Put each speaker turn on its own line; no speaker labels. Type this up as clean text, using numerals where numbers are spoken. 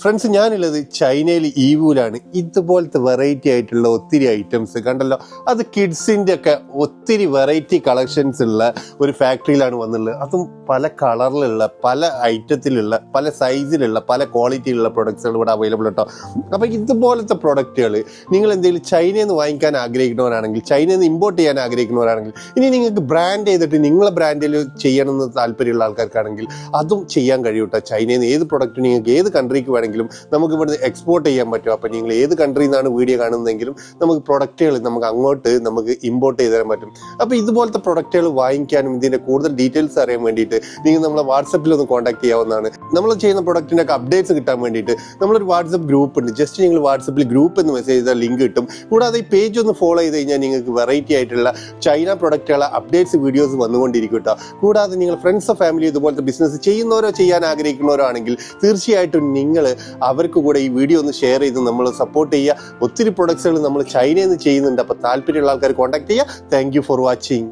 Friends, ഞാനുള്ളത് ചൈനയിൽ ഈവൂലാണ്. ഇതുപോലത്തെ വെറൈറ്റി ആയിട്ടുള്ള ഒത്തിരി ഐറ്റംസ് കണ്ടല്ലോ. അത് കിഡ്സിൻ്റെ ഒക്കെ ഒത്തിരി വെറൈറ്റി കളക്ഷൻസ് ഉള്ള ഒരു ഫാക്ടറിയിലാണ് വന്നുള്ളത്. അതും പല കളറിലുള്ള, പല ഐറ്റത്തിലുള്ള, പല സൈസിലുള്ള, പല ക്വാളിറ്റിയിലുള്ള പ്രൊഡക്ട്സുകൾ ഇവിടെ അവൈലബിൾ കേട്ടോ. അപ്പോൾ ഇതുപോലത്തെ പ്രൊഡക്റ്റുകൾ നിങ്ങൾ എന്തെങ്കിലും ചൈനയിൽ നിന്ന് വാങ്ങിക്കാൻ ആഗ്രഹിക്കുന്നവരാണെങ്കിൽ, ചൈനയിൽ നിന്ന് ഇമ്പോർട്ട് ചെയ്യാൻ ആഗ്രഹിക്കുന്നവരാണെങ്കിൽ, ഇനി നിങ്ങൾക്ക് ബ്രാൻഡ് ചെയ്തിട്ട് നിങ്ങളെ ബ്രാൻഡിൽ ചെയ്യണമെന്ന് താല്പര്യമുള്ള ആൾക്കാർക്കാണെങ്കിൽ അതും ചെയ്യാൻ കഴിയും കേട്ടോ. ചൈനയിൽ നിന്ന് ഏത് പ്രൊഡക്റ്റ് നിങ്ങൾക്ക് ഏത് കൺട്രിക്ക് വേണമെങ്കിലും നമുക്ക് ഇവിടുന്ന് എക്സ്പോർട്ട് ചെയ്യാൻ പറ്റും. അപ്പോൾ നിങ്ങൾ ഏത് കൺട്രിയിൽ നിന്നാണ് വീഡിയോ കാണുന്നതെങ്കിലും നമുക്ക് പ്രൊഡക്റ്റുകൾ നമുക്ക് ഇമ്പോർട്ട് ചെയ്ത് തരാൻ പറ്റും. അപ്പോൾ ഇതുപോലത്തെ പ്രൊഡക്റ്റുകൾ വാങ്ങിക്കാനും ഇതിൻ്റെ കൂടുതൽ ഡീറ്റെയിൽസ് അറിയാൻ വേണ്ടിയിട്ട് നിങ്ങൾ നമ്മളെ വാട്സപ്പിൽ ഒന്ന് കോൺടാക്ട് ചെയ്യാവുന്നതാണ്. നമ്മൾ ചെയ്യുന്ന പ്രൊഡക്റ്റിൻ്റെ ഒക്കെ അപ്ഡേറ്റ്സ് കിട്ടാൻ വേണ്ടിയിട്ട് നമ്മളൊരു വാട്സപ്പ് ഗ്രൂപ്പ് ഉണ്ട്. ജസ്റ്റ് നിങ്ങൾ വാട്സപ്പിൽ ഗ്രൂപ്പ് എന്ന് മെസ്സേജ് ചെയ്താൽ ലിങ്ക് കിട്ടും. കൂടാതെ ഈ പേജ് ഒന്ന് ഫോളോ ചെയ്ത് കഴിഞ്ഞാൽ നിങ്ങൾക്ക് വെറൈറ്റി ആയിട്ടുള്ള ചൈന പ്രൊഡക്റ്റുകളെ അപ്ഡേറ്റ്സ് വീഡിയോസ് വന്നുകൊണ്ടിരിക്കും കേട്ടോ. കൂടാതെ നിങ്ങൾ ഫ്രണ്ട്സോ ഫാമിലി ഇതുപോലത്തെ ബിസിനസ് ചെയ്യുന്നവരോ ചെയ്യാൻ ആഗ്രഹിക്കുന്നവരോ ആണെങ്കിൽ തീർച്ചയായിട്ടും നിങ്ങൾ അവർക്ക് കൂടെ ഈ വീഡിയോ ഒന്ന് ഷെയർ ചെയ്ത് നമ്മൾ സപ്പോർട്ട് ചെയ്യുക. ഒത്തിരി പ്രൊഡക്ട്സുകൾ നമ്മൾ ചൈനയിൽ നിന്ന് ചെയ്യുന്നുണ്ട്. അപ്പോൾ താല്പര്യമുള്ള ആൾക്കാർ കോൺടാക്ട് ചെയ്യുക. Thank you for watching.